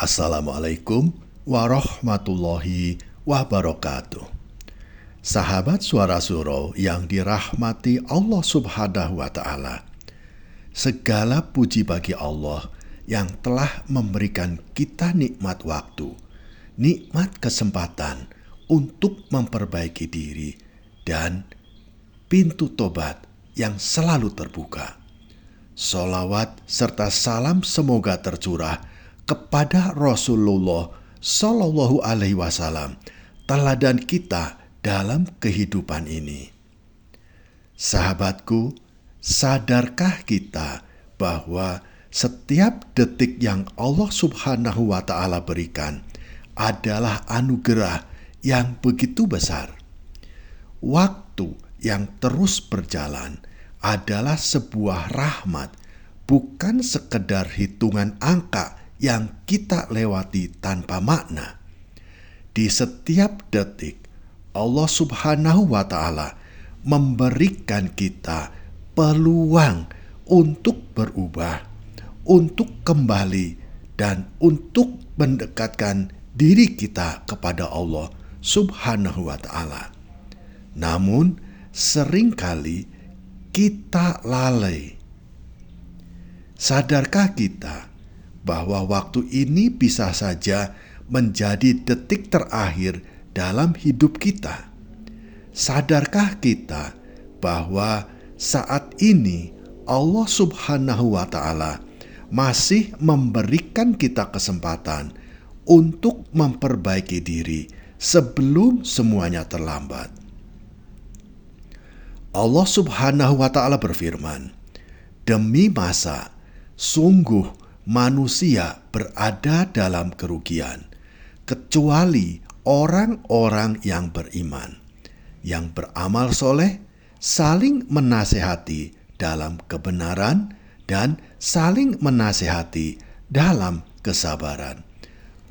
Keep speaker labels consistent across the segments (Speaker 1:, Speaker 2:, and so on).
Speaker 1: Assalamualaikum warahmatullahi wabarakatuh. Sahabat Suara Surau yang dirahmati Allah Subhanahu wa Ta'ala, segala puji bagi Allah yang telah memberikan kita nikmat waktu, nikmat kesempatan untuk memperbaiki diri, dan pintu tobat yang selalu terbuka. Sholawat serta salam semoga tercurah kepada Rasulullah Shallallahu Alaihi Wasallam, teladan kita dalam kehidupan ini. Sahabatku, sadarkah kita bahwa setiap detik yang Allah Subhanahu wa Ta'ala berikan adalah anugerah yang begitu besar? Waktu yang terus berjalan adalah sebuah rahmat, bukan sekedar hitungan angka yang kita lewati tanpa makna. Di setiap detik, Allah Subhanahu wa Ta'ala memberikan kita peluang untuk berubah, untuk kembali, dan untuk mendekatkan diri kita kepada Allah Subhanahu wa Ta'ala. Namun, seringkali kita lalai. Sadarkah kita bahwa waktu ini bisa saja menjadi detik terakhir dalam hidup kita? Sadarkah kita bahwa saat ini Allah Subhanahu wa Ta'ala masih memberikan kita kesempatan untuk memperbaiki diri sebelum semuanya terlambat? Allah Subhanahu wa Ta'ala berfirman, "Demi masa, sungguh manusia berada dalam kerugian, kecuali orang-orang yang beriman, yang beramal soleh, saling menasehati dalam kebenaran, dan saling menasehati dalam kesabaran."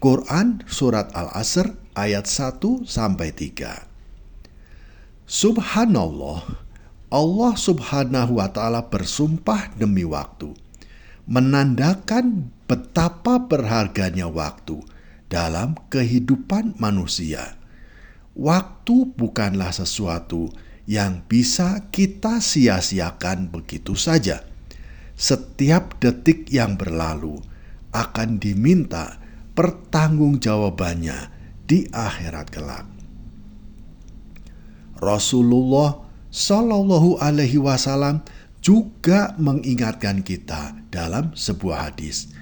Speaker 1: Quran Surat Al-Asr ayat 1-3. Subhanallah, Allah Subhanahu wa Ta'ala bersumpah demi waktu, menandakan betapa berharganya waktu dalam kehidupan manusia. Waktu bukanlah sesuatu yang bisa kita sia-siakan begitu saja. Setiap detik yang berlalu akan diminta pertanggungjawabannya di akhirat kelak. Rasulullah Shallallahu Alaihi Wasallam juga mengingatkan kita dalam sebuah hadis,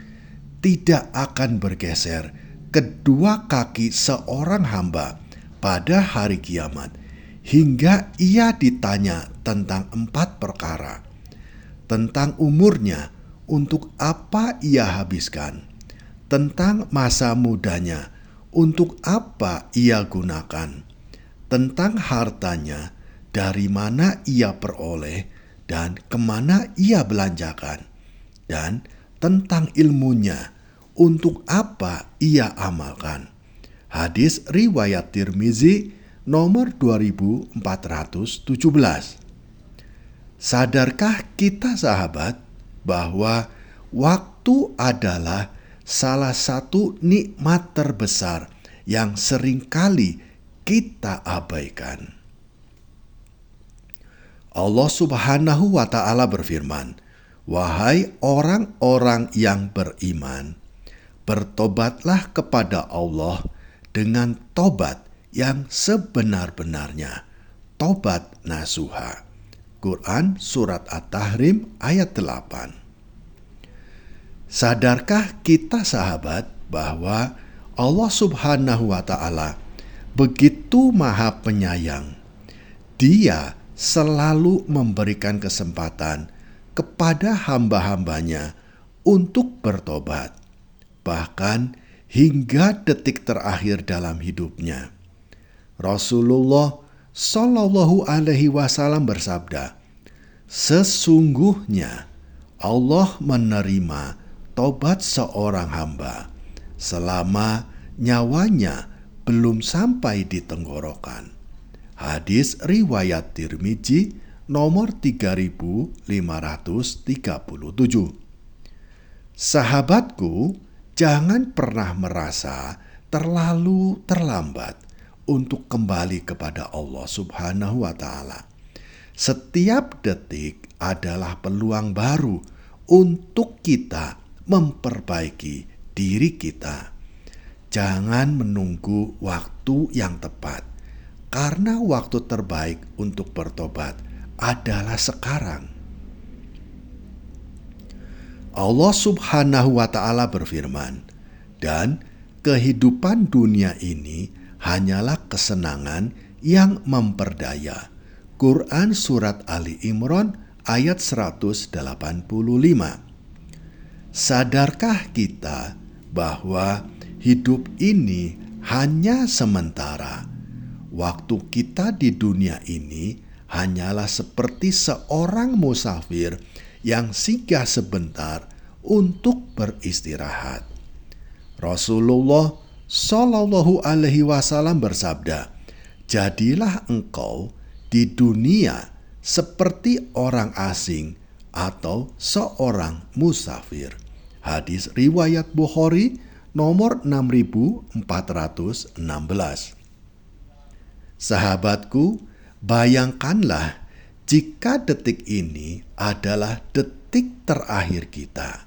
Speaker 1: tidak akan bergeser kedua kaki seorang hamba pada hari kiamat hingga ia ditanya tentang 4 perkara. Tentang umurnya, untuk apa ia habiskan, tentang masa mudanya, untuk apa ia gunakan, tentang hartanya, dari mana ia peroleh dan kemana ia belanjakan, dan tentang ilmunya, untuk apa ia amalkan. Hadis riwayat Tirmizi nomor 2417. Sadarkah kita sahabat bahwa waktu adalah salah satu nikmat terbesar yang seringkali kita abaikan? Allah Subhanahu wa Ta'ala berfirman, "Wahai orang-orang yang beriman, bertobatlah kepada Allah dengan tobat yang sebenar-benarnya, tobat nasuha." Quran Surat At-Tahrim ayat 8. Sadarkah kita sahabat bahwa Allah Subhanahu wa Ta'ala begitu maha penyayang? Dia selalu memberikan kesempatan kepada hamba-hambanya untuk bertobat, bahkan hingga detik terakhir dalam hidupnya. Rasulullah Shallallahu Alaihi Wasallam bersabda, "Sesungguhnya Allah menerima tobat seorang hamba selama nyawanya belum sampai di tenggorokan." Hadis riwayat Tirmizi nomor 3537. Sahabatku, Jangan pernah merasa terlalu terlambat untuk kembali kepada Allah Subhanahu wa Ta'ala. Setiap detik adalah peluang baru untuk kita memperbaiki diri kita. Jangan menunggu waktu yang tepat, karena waktu terbaik untuk bertobat adalah sekarang. Allah Subhanahu wa Ta'ala berfirman, "Dan kehidupan dunia ini hanyalah kesenangan yang memperdaya." Quran Surat Ali Imran ayat 185. Sadarkah kita bahwa hidup ini hanya sementara? Waktu kita di dunia ini hanyalah seperti seorang musafir yang singgah sebentar untuk beristirahat. Rasulullah Shallallahu Alaihi Wasallam bersabda, "Jadilah engkau di dunia seperti orang asing atau seorang musafir." Hadis riwayat Bukhari nomor 6416. Sahabatku, bayangkanlah jika detik ini adalah detik terakhir kita.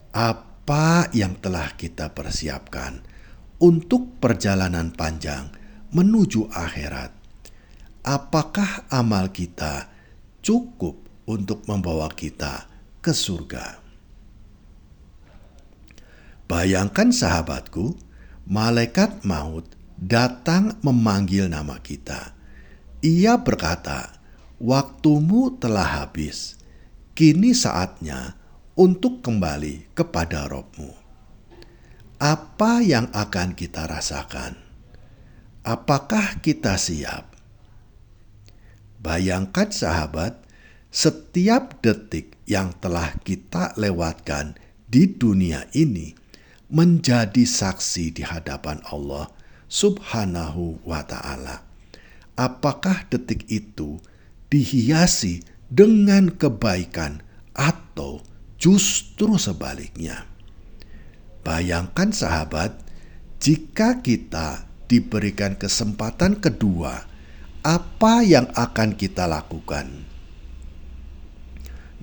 Speaker 1: Apa yang telah kita persiapkan untuk perjalanan panjang menuju akhirat? Apakah amal kita cukup untuk membawa kita ke surga? Bayangkan sahabatku, malaikat maut datang memanggil nama kita. Ia berkata, "Waktumu telah habis. Kini saatnya untuk kembali kepada Rabb-Mu." Apa yang akan kita rasakan? Apakah kita siap? Bayangkan sahabat, setiap detik yang telah kita lewatkan di dunia ini menjadi saksi di hadapan Allah Subhanahu wa Ta'ala. Apakah detik itu dihiasi dengan kebaikan atau justru sebaliknya? Bayangkan sahabat, jika kita diberikan kesempatan kedua, apa yang akan kita lakukan?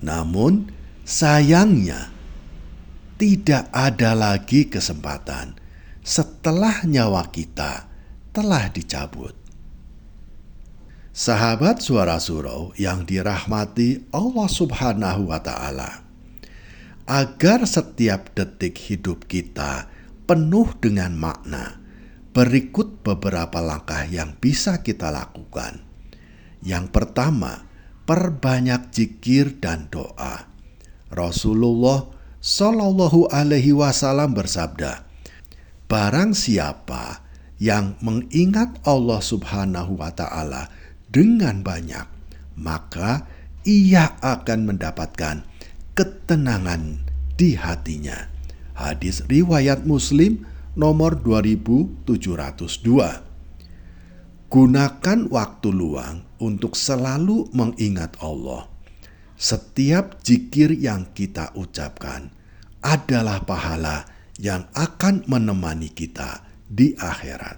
Speaker 1: Namun sayangnya tidak ada lagi kesempatan setelah nyawa kita telah dicabut. Sahabat Suara Surau yang dirahmati Allah Subhanahu wa Ta'ala, agar setiap detik hidup kita penuh dengan makna, berikut beberapa langkah yang bisa kita lakukan. Yang pertama, perbanyak zikir dan doa. Rasulullah Shallallahu Alaihi Wasallam bersabda, "Barang siapa yang mengingat Allah Subhanahu wa Ta'ala dengan banyak, maka ia akan mendapatkan ketenangan di hatinya." Hadis riwayat Muslim nomor 2702. Gunakan waktu luang untuk selalu mengingat Allah. Setiap zikir yang kita ucapkan adalah pahala yang akan menemani kita di akhirat.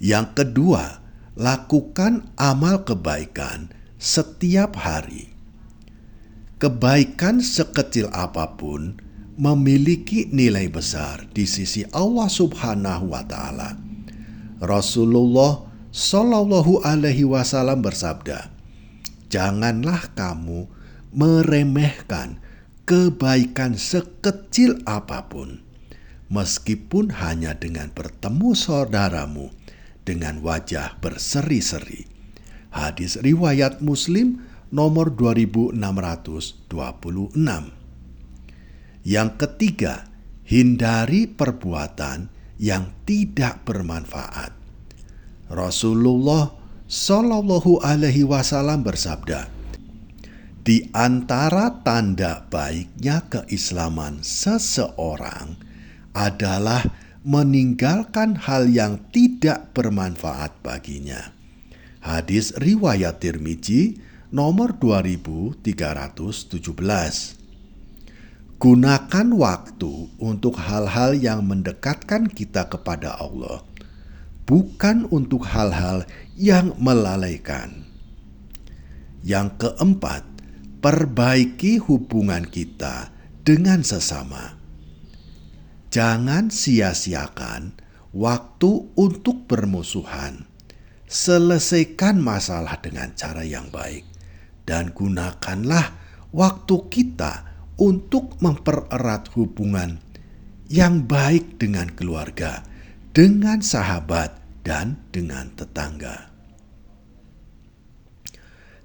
Speaker 1: Yang kedua, lakukan amal kebaikan setiap hari. Kebaikan sekecil apapun memiliki nilai besar di sisi Allah Subhanahu wa Ta'ala. Rasulullah Shallallahu Alaihi Wasallam bersabda, "Janganlah kamu meremehkan kebaikan sekecil apapun, meskipun hanya dengan bertemu saudaramu dengan wajah berseri-seri." Hadis riwayat Muslim nomor 2626. Yang ketiga, hindari perbuatan yang tidak bermanfaat. Rasulullah Shallallahu Alaihi Wasallam bersabda, "Di antara tanda baiknya keislaman seseorang adalah meninggalkan hal yang tidak bermanfaat baginya." Hadis riwayat Tirmidzi nomor 2317. Gunakan waktu untuk hal-hal yang mendekatkan kita kepada Allah, bukan untuk hal-hal yang melalaikan. Yang keempat, perbaiki hubungan kita dengan sesama. Jangan sia-siakan waktu untuk bermusuhan. Selesaikan masalah dengan cara yang baik, dan gunakanlah waktu kita untuk mempererat hubungan yang baik dengan keluarga, dengan sahabat, dan dengan tetangga.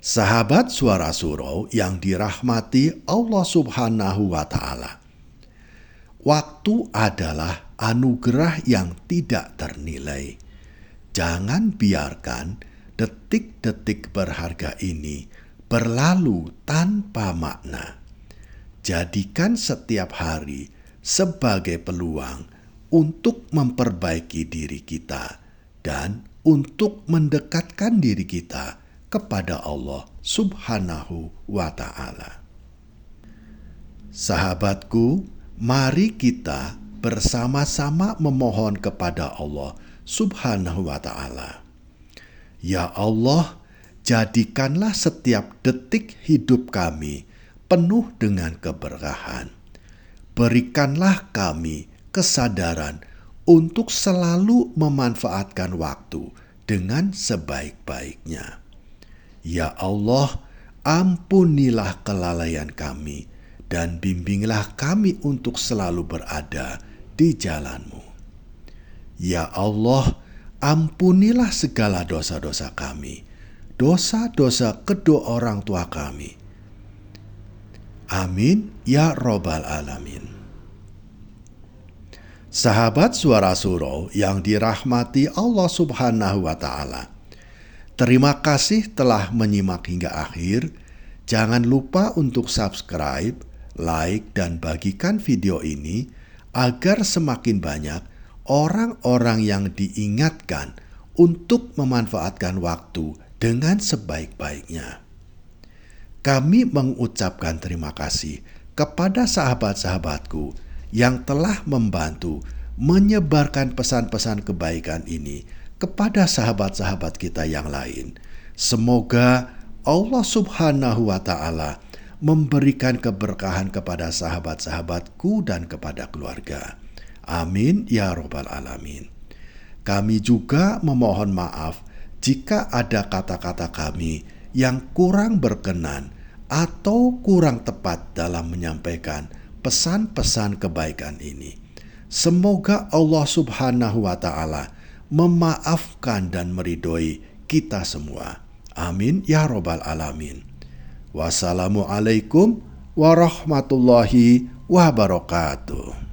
Speaker 1: Sahabat Suara Surau yang dirahmati Allah Subhanahu wa Ta'ala, waktu adalah anugerah yang tidak ternilai. Jangan biarkan detik-detik berharga ini berlalu tanpa makna. Jadikan setiap hari sebagai peluang untuk memperbaiki diri kita dan untuk mendekatkan diri kita kepada Allah Subhanahu wa Ta'ala. Sahabatku, mari kita bersama-sama memohon kepada Allah Subhanahu wa Ta'ala. Ya Allah, jadikanlah setiap detik hidup kami penuh dengan keberkahan. Berikanlah kami kesadaran untuk selalu memanfaatkan waktu dengan sebaik-baiknya. Ya Allah, ampunilah kelalaian kami dan bimbinglah kami untuk selalu berada di jalan-Mu. Ya Allah, ampunilah segala dosa-dosa kami, dosa-dosa kedua orang tua kami. Amin ya Rabbal Alamin. Sahabat Suara Surau yang dirahmati Allah Subhanahu wa Ta'ala, terima kasih telah menyimak hingga akhir. Jangan lupa untuk subscribe, like, dan bagikan video ini agar semakin banyak orang-orang yang diingatkan untuk memanfaatkan waktu dengan sebaik-baiknya. Kami mengucapkan terima kasih kepada sahabat-sahabatku yang telah membantu menyebarkan pesan-pesan kebaikan ini kepada sahabat-sahabat kita yang lain. Semoga Allah Subhanahu wa Ta'ala memberikan keberkahan kepada sahabat-sahabatku dan kepada keluarga. Amin ya Rabbal Alamin. Kami juga memohon maaf jika ada kata-kata kami yang kurang berkenan atau kurang tepat dalam menyampaikan pesan-pesan kebaikan ini. Semoga Allah Subhanahu wa Ta'ala memaafkan dan meridhoi kita semua. Amin ya Rabbal Alamin. Wassalamualaikum warahmatullahi wabarakatuh.